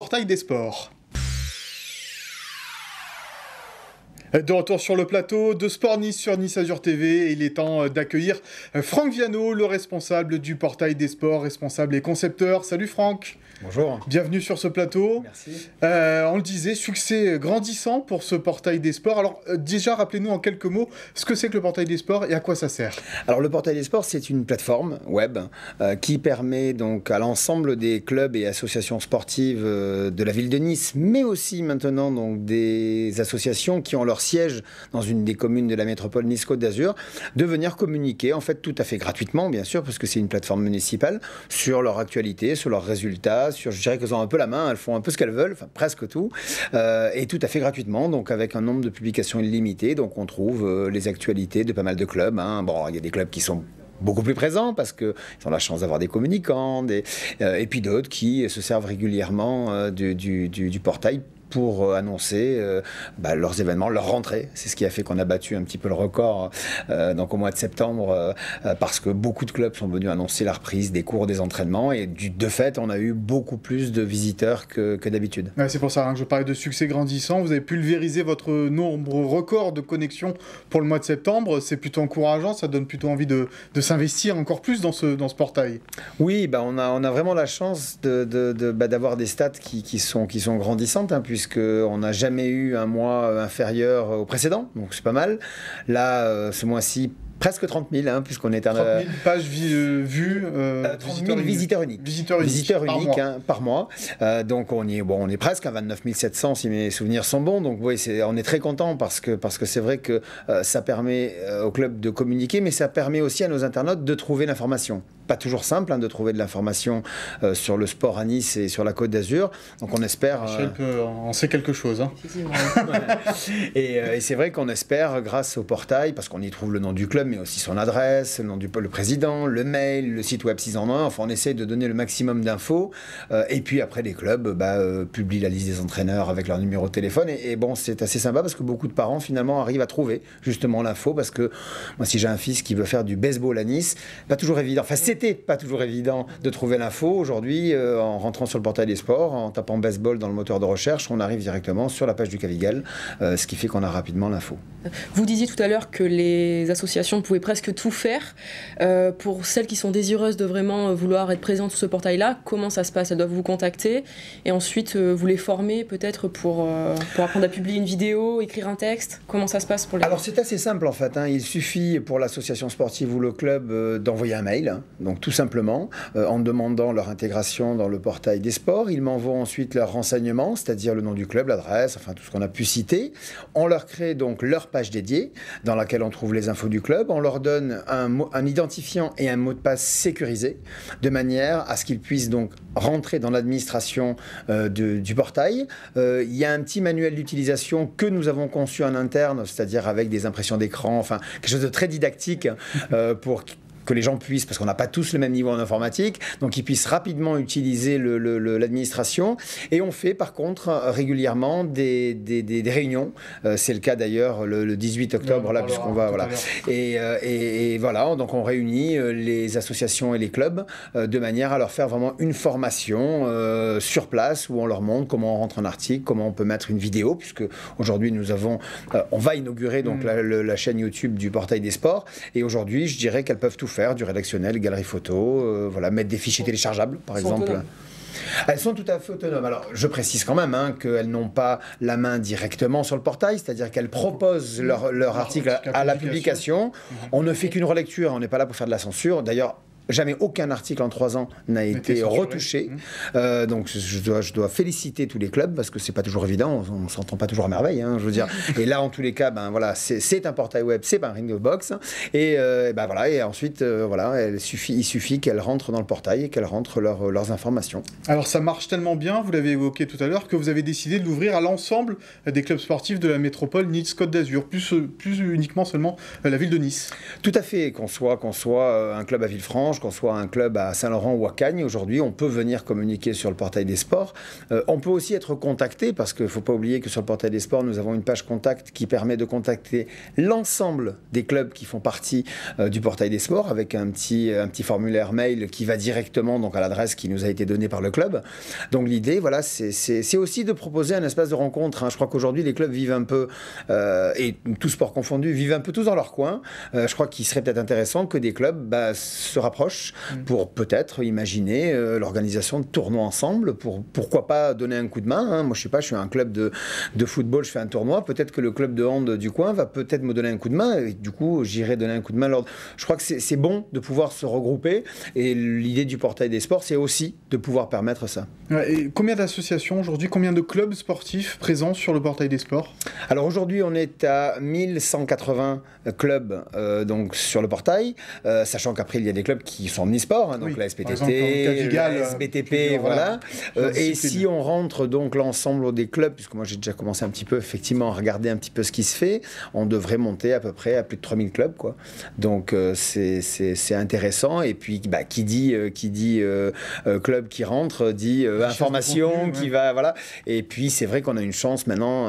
Portail des sports. De retour sur le plateau de Sport Nice sur Nice Azur TV, il est temps d'accueillir Franck Viano, le responsable du Portail des sports, responsable et concepteur. Salut Franck. Bonjour. Bienvenue sur ce plateau. Merci. On le disait, succès grandissant pour ce Portail des sports. Alors déjà, rappelez-nous en quelques mots ce que c'est que le Portail des sports et à quoi ça sert. Alors le Portail des sports, c'est une plateforme web qui permet donc à l'ensemble des clubs et associations sportives de la ville de Nice, mais aussi maintenant donc des associations qui ont leur siège dans une des communes de la métropole Nice-Côte d'Azur, de venir communiquer en fait tout à fait gratuitement, bien sûr, parce que c'est une plateforme municipale, sur leur actualité, sur leurs résultats, je dirais qu'elles ont un peu la main, elles font un peu ce qu'elles veulent, enfin presque tout, et tout à fait gratuitement, donc avec un nombre de publications illimité. Donc on trouve les actualités de pas mal de clubs. Bon, il y a des clubs qui sont beaucoup plus présents parce qu'ils ont la chance d'avoir des communicants, et puis d'autres qui se servent régulièrement du portail pour annoncer leurs événements, leur rentrée. C'est ce qui a fait qu'on a battu un petit peu le record donc au mois de septembre parce que beaucoup de clubs sont venus annoncer la reprise des cours, des entraînements, et de fait, on a eu beaucoup plus de visiteurs que d'habitude. Ouais, c'est pour ça que je parlais de succès grandissant. Vous avez pulvérisé votre nombre record de connexions pour le mois de septembre. C'est plutôt encourageant, ça donne plutôt envie de s'investir encore plus dans ce portail. Oui, on a vraiment la chance d'avoir des stats qui sont grandissantes, puisqu'on n'a jamais eu un mois inférieur au précédent, donc c'est pas mal. Là, ce mois-ci, presque 30 000, puisqu'on est à 30 000 pages vues, 30 000 visiteurs uniques. Visiteurs uniques par mois. Donc on est presque à 29 700 si mes souvenirs sont bons. Donc oui, on est très content parce que c'est vrai que ça permet au club de communiquer, mais ça permet aussi à nos internautes de trouver l'information. Pas toujours simple de trouver de l'information sur le sport à Nice et sur la Côte d'Azur. Donc on espère... Michel en sait quelque chose. Et c'est vrai qu'on espère, grâce au portail, parce qu'on y trouve le nom du club, mais aussi son adresse, le nom du président, le mail, le site web 6 en 1. Enfin, on essaie de donner le maximum d'infos. Et puis après, les clubs publient la liste des entraîneurs avec leur numéro de téléphone. Et bon, c'est assez sympa parce que beaucoup de parents, finalement, arrivent à trouver justement l'info. Parce que moi, si j'ai un fils qui veut faire du baseball à Nice, pas toujours évident. Enfin, c'était pas toujours évident de trouver l'info. Aujourd'hui, en rentrant sur le portail des sports, en tapant baseball dans le moteur de recherche, on arrive directement sur la page du Cavigal, ce qui fait qu'on a rapidement l'info. Vous disiez tout à l'heure que les associations pouvaient presque tout faire. Pour celles qui sont désireuses de vraiment vouloir être présentes sur ce portail-là, comment ça se passe? Elles doivent vous contacter et ensuite vous les former peut-être pour apprendre à publier une vidéo, écrire un texte. Comment ça se passe pour les... Alors c'est assez simple en fait. Il suffit pour l'association sportive ou le club d'envoyer un mail. Donc tout simplement, en demandant leur intégration dans le portail des sports. Ils m'envoient ensuite leurs renseignements, c'est-à-dire le nom du club, l'adresse, enfin tout ce qu'on a pu citer. On leur crée donc leur page dédiée dans laquelle on trouve les infos du club. On leur donne un identifiant et un mot de passe sécurisé, de manière à ce qu'ils puissent donc rentrer dans l'administration du portail. Il y a un petit manuel d'utilisation que nous avons conçu en interne, c'est-à-dire avec des impressions d'écran, enfin quelque chose de très didactique pour que les gens puissent, parce qu'on n'a pas tous le même niveau en informatique, donc qu'ils puissent rapidement utiliser l'administration. Et on fait par contre régulièrement des réunions. C'est le cas d'ailleurs le 18 octobre, là, puisqu'on va... Voilà. Et voilà, donc on réunit les associations et les clubs de manière à leur faire vraiment une formation sur place, où on leur montre comment on rentre un article, comment on peut mettre une vidéo, puisque aujourd'hui on va inaugurer donc la chaîne YouTube du Portail des sports. Et aujourd'hui, je dirais qu'elles peuvent tout faire, du rédactionnel, galerie photo, mettre des fichiers téléchargeables, par exemple. Autonomes. Elles sont tout à fait autonomes. Alors, je précise quand même qu'elles n'ont pas la main directement sur le portail, c'est-à-dire qu'elles proposent leur article à la publication. On ne fait qu'une relecture, on n'est pas là pour faire de la censure. D'ailleurs, jamais aucun article en 3 ans n'a été retouché. Donc je dois féliciter tous les clubs parce que c'est pas toujours évident, on ne s'entend pas toujours à merveille, je veux dire. Et là, en tous les cas, c'est un portail web, c'est pas un ring of box. Et et ensuite, il suffit qu'elles rentrent dans le portail et qu'elles rentrent leurs informations. Alors ça marche tellement bien, vous l'avez évoqué tout à l'heure, que vous avez décidé de l'ouvrir à l'ensemble des clubs sportifs de la métropole Nice-Côte d'Azur, plus uniquement seulement la ville de Nice. Tout à fait, qu'on soit un club à Villefranche, change qu'on soit un club à Saint-Laurent ou à Cagnes. Aujourd'hui, on peut venir communiquer sur le portail des sports. On peut aussi être contacté, parce qu'il ne faut pas oublier que sur le portail des sports, nous avons une page contact qui permet de contacter l'ensemble des clubs qui font partie du portail des sports, avec un petit formulaire mail qui va directement donc, à l'adresse qui nous a été donnée par le club. Donc l'idée, voilà, c'est aussi de proposer un espace de rencontre. Hein. Je crois qu'aujourd'hui, les clubs vivent un peu, et tous sports confondus, vivent un peu tous dans leur coin. Je crois qu'il serait peut-être intéressant que des clubs se rapprochent pour peut-être imaginer l'organisation de tournois ensemble, pourquoi pas donner un coup de main. Hein. Moi, je suis un club de football, je fais un tournoi, peut-être que le club de hand du coin va peut-être me donner un coup de main, et du coup, j'irai donner un coup de main. Je crois que c'est bon de pouvoir se regrouper, et l'idée du portail des sports, c'est aussi de pouvoir permettre ça. Ouais, et combien d'associations aujourd'hui, combien de clubs sportifs présents sur le portail des sports? Alors aujourd'hui, on est à 1180 clubs donc sur le portail, sachant qu'après, il y a des clubs qui sont omnisports, hein, donc la SPTT, la SBTP, voilà. Et si on rentre donc l'ensemble des clubs, puisque moi j'ai déjà commencé un petit peu, effectivement, à regarder un petit peu ce qui se fait, on devrait monter à peu près à plus de 3000 clubs, quoi. Donc c'est intéressant, et puis qui dit club qui rentre, dit information qui va, voilà. Et puis c'est vrai qu'on a une chance maintenant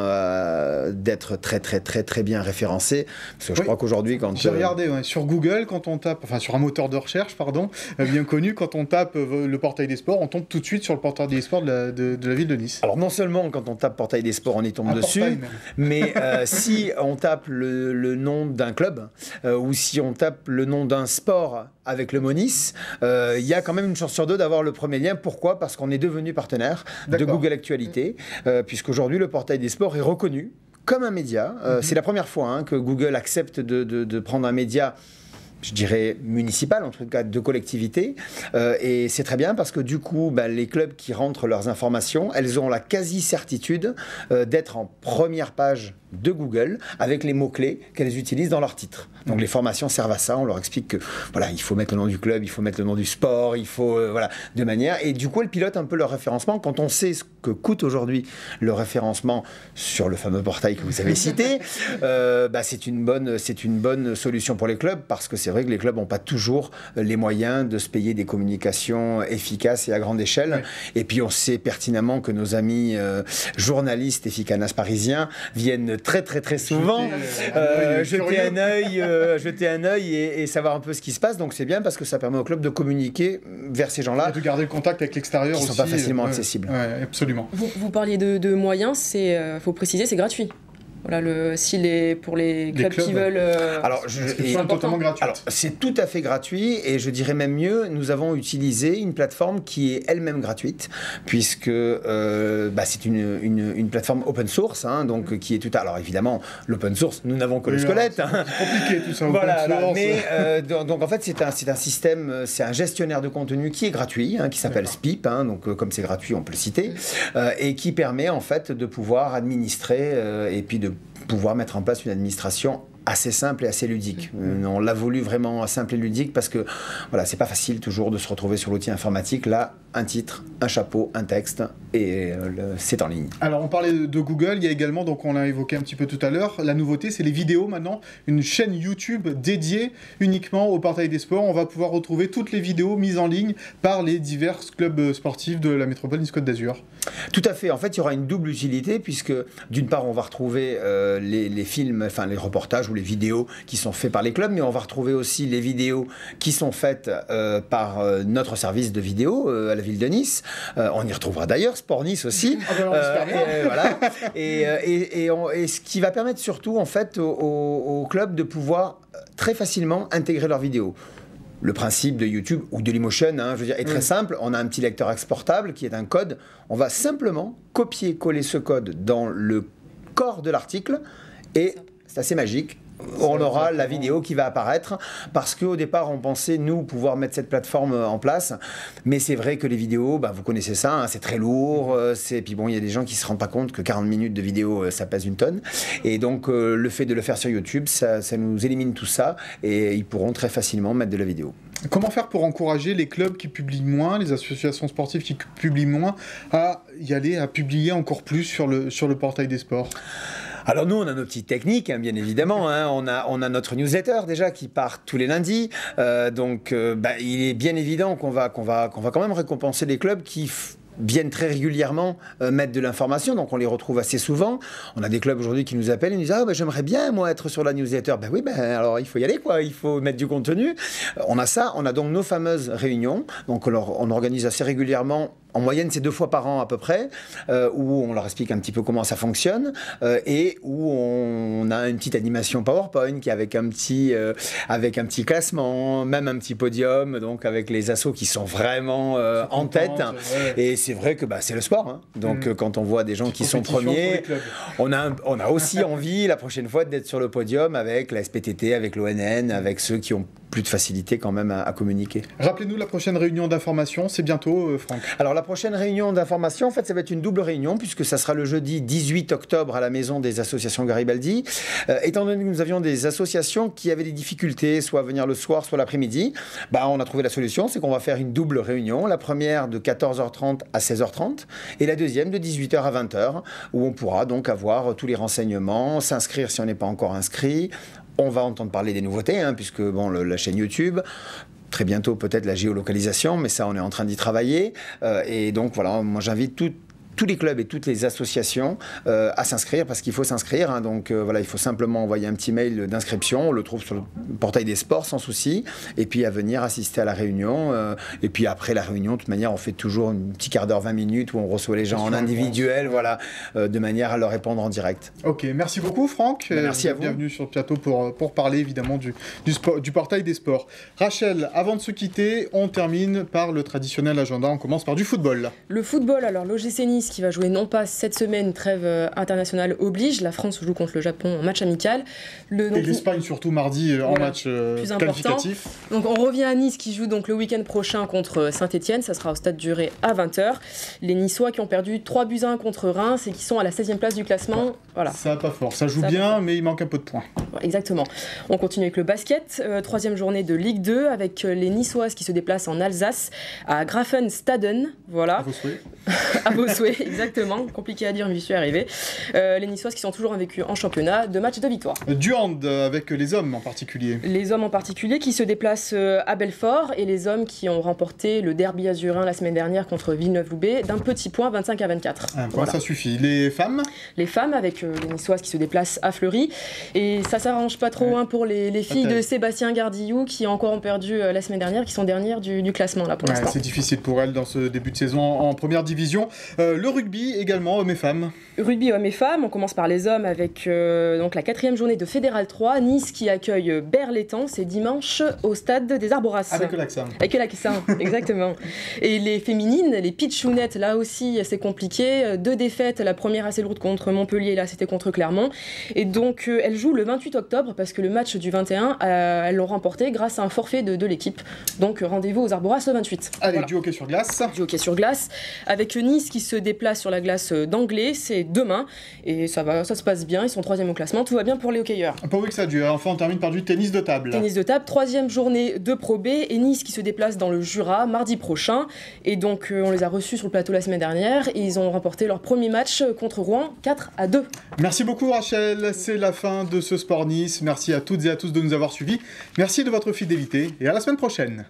d'être très bien référencé, parce que je crois qu'aujourd'hui quand... J'ai regardé, sur Google, quand on tape, enfin sur un moteur de recherche, pardon, bien connu, quand on tape le portail des sports, on tombe tout de suite sur le portail des sports de la ville de Nice. Alors non seulement quand on tape portail des sports, on y tombe dessus, mais si on tape le nom d'un club, ou si on tape le nom d'un sport avec le mot Nice, il y a quand même une chance sur deux d'avoir le premier lien. Pourquoi ? Parce qu'on est devenu partenaire de Google Actualité, puisqu'aujourd'hui le portail des sports est reconnu comme un média. C'est la première fois que Google accepte de prendre un média, je dirais municipal, en tout cas de collectivité, et c'est très bien parce que du coup, les clubs qui rentrent leurs informations, elles ont la quasi-certitude d'être en première page de Google avec les mots-clés qu'elles utilisent dans leur titre. Donc les formations servent à ça, on leur explique que voilà, il faut mettre le nom du club, il faut mettre le nom du sport, il faut voilà, de manière, et du coup elles pilotent un peu leur référencement. Quand on sait ce que coûte aujourd'hui le référencement sur le fameux portail que vous avez cité, c'est une bonne solution pour les clubs, parce que c'est vrai que les clubs n'ont pas toujours les moyens de se payer des communications efficaces et à grande échelle. Ouais. Et puis on sait pertinemment que nos amis journalistes et ficanas parisiens viennent très souvent jeter un œil et savoir un peu ce qui se passe. Donc c'est bien parce que ça permet au club de communiquer vers ces gens-là. Et de garder le contact avec l'extérieur aussi. Qui ne sont pas facilement accessibles. Ouais, absolument. Vous parliez de moyens, faut préciser, c'est gratuit. Voilà, pour les clubs qui veulent... Alors, c'est totalement gratuit. Alors, c'est tout à fait gratuit, et je dirais même mieux, nous avons utilisé une plateforme qui est elle-même gratuite, puisque c'est une plateforme open source, donc qui est tout... Alors évidemment, l'open source, nous n'avons que le squelette. C'est compliqué tout ça, voilà, open source. Mais donc en fait, c'est un système, c'est un gestionnaire de contenu qui est gratuit, qui s'appelle Spip, donc comme c'est gratuit, on peut le citer, et qui permet en fait de pouvoir administrer et puis de pouvoir mettre en place une administration assez simple et assez ludique. On l'a voulu vraiment simple et ludique parce que voilà, c'est pas facile toujours de se retrouver sur l'outil informatique. Là, un titre, un chapeau, un texte, et c'est en ligne. Alors on parlait de Google, il y a également, donc on l'a évoqué un petit peu tout à l'heure, la nouveauté c'est les vidéos maintenant, une chaîne YouTube dédiée uniquement au portail des sports. On va pouvoir retrouver toutes les vidéos mises en ligne par les divers clubs sportifs de la métropole Nice Côte d'Azur. Tout à fait, en fait il y aura une double utilité, puisque d'une part on va retrouver les films, enfin les reportages ou les vidéos qui sont faits par les clubs, mais on va retrouver aussi les vidéos qui sont faites par notre service de vidéo à la ville de Nice. On y retrouvera d'ailleurs Sport Nice aussi. Voilà. Et ce qui va permettre surtout en fait aux clubs de pouvoir très facilement intégrer leurs vidéos. Le principe de YouTube ou de Dailymotion, je veux dire, est très simple. On a un petit lecteur exportable qui est un code. On va simplement copier-coller ce code dans le corps de l'article, et c'est assez magique. On aura la vidéo qui va apparaître, parce qu'au départ on pensait nous pouvoir mettre cette plateforme en place, mais c'est vrai que les vidéos, vous connaissez ça, c'est très lourd, puis bon, il y a des gens qui se rendent pas compte que 40 minutes de vidéo ça pèse une tonne, et donc le fait de le faire sur YouTube, ça nous élimine tout ça, et ils pourront très facilement mettre de la vidéo. Comment faire pour encourager les clubs qui publient moins, les associations sportives qui publient moins, à y aller, à publier encore plus sur le portail des sports ? Alors nous, on a nos petites techniques, bien évidemment. On a notre newsletter déjà qui part tous les lundis. Il est bien évident qu'on va quand même récompenser les clubs qui viennent très régulièrement mettre de l'information, donc on les retrouve assez souvent. On a des clubs aujourd'hui qui nous appellent et nous disent j'aimerais bien moi être sur la newsletter. Alors il faut y aller il faut mettre du contenu. On a ça, on a donc nos fameuses réunions, donc on organise assez régulièrement. En moyenne, c'est 2 fois par an à peu près, où on leur explique un petit peu comment ça fonctionne et où on a une petite animation PowerPoint qui avec un petit classement, même un petit podium, donc avec les assos qui sont vraiment en tête. Ouais. Et c'est vrai que c'est le sport. Donc quand on voit des gens qui sont premiers, on a aussi envie la prochaine fois d'être sur le podium avec la SPTT, avec l'ONN, avec ceux qui ont plus de facilité quand même à communiquer. Rappelez-nous la prochaine réunion d'information, c'est bientôt, Franck. Alors la prochaine réunion d'information, en fait, ça va être une double réunion puisque ça sera le jeudi 18 octobre à la maison des associations Garibaldi. Étant donné que nous avions des associations qui avaient des difficultés, soit à venir le soir, soit l'après-midi, on a trouvé la solution, c'est qu'on va faire une double réunion. La première de 14h30 à 16h30 et la deuxième de 18h à 20h où on pourra donc avoir tous les renseignements, s'inscrire si on n'est pas encore inscrit. On va entendre parler des nouveautés, puisque la chaîne YouTube, très bientôt peut-être la géolocalisation, mais ça on est en train d'y travailler. Et donc voilà, moi j'invite tous les clubs et toutes les associations à s'inscrire parce qu'il faut s'inscrire. Il faut simplement envoyer un petit mail d'inscription. On le trouve sur le portail des sports sans souci. Et puis à venir assister à la réunion. Et puis après la réunion, de toute manière, on fait toujours un petit quart d'heure, 20 minutes où on reçoit les gens en individuel, de manière à leur répondre en direct. Ok, merci beaucoup Franck. Merci à vous. Bienvenue sur le plateau pour parler évidemment du portail des sports. Rachel, avant de se quitter, on termine par le traditionnel agenda. On commence par du football. Le football, alors l'OGC Nice qui va jouer non pas cette semaine, trêve internationale oblige, la France joue contre le Japon en match amical. Et l'Espagne surtout mardi en match qualificatif. Donc on revient à Nice qui joue donc le week-end prochain contre Saint-Etienne, ça sera au Stade du Ré à 20h. Les Niçois qui ont perdu 3-1 contre Reims et qui sont à la 16e place du classement. Voilà. Ça va pas fort, ça joue bien mais il manque un peu de points. Exactement. On continue avec le basket, 3e journée de Ligue 2 avec les Niçoises qui se déplacent en Alsace à Grafenstaden. Voilà. À vos souhaits. À vos souhaits. Exactement, compliqué à dire, mais j'y suis arrivé. Les Niçoises qui sont toujours invaincus en championnat, 2 matchs et 2 victoires. Du hand avec les hommes en particulier. Les hommes en particulier qui se déplacent à Belfort et les hommes qui ont remporté le derby azurin la semaine dernière contre Villeneuve-Loubet d'un petit point, 25-24. Un point, ça suffit. Les femmes ? Les femmes avec les Niçoises qui se déplacent à Fleury. Et ça s'arrange pas trop pour les filles de Sébastien Gardillou qui ont encore perdu la semaine dernière, qui sont dernières du classement là pour l'instant. C'est difficile pour elles dans ce début de saison en première division. Le rugby également, hommes et femmes. Rugby hommes et femmes, on commence par les hommes avec donc la 4e journée de Fédéral 3, Nice qui accueille Berlétan, c'est dimanche au stade des Arboras. Avec l'accent. Avec l'accent, exactement. Et les féminines, les pitchounettes, là aussi c'est compliqué, 2 défaites, la première assez lourde contre Montpellier, là c'était contre Clermont. Et donc elles jouent le 28 octobre parce que le match du 21, elles l'ont remporté grâce à un forfait de l'équipe. Donc rendez-vous aux Arboras le 28. Allez, voilà. Du hockey sur glace. Du hockey sur glace, avec Nice qui se déplace sur la glace d'Anglais, c'est demain. Et ça se passe bien, ils sont 3e au classement, tout va bien pour les hockeyeurs. Pourvu que ça dure, enfin on termine par du tennis de table. Tennis de table, 3e journée de Pro B et Nice qui se déplace dans le Jura mardi prochain. Et donc on les a reçus sur le plateau la semaine dernière et ils ont remporté leur premier match contre Rouen, 4-2. Merci beaucoup Rachel, c'est la fin de ce Sport Nice. Merci à toutes et à tous de nous avoir suivis. Merci de votre fidélité et à la semaine prochaine.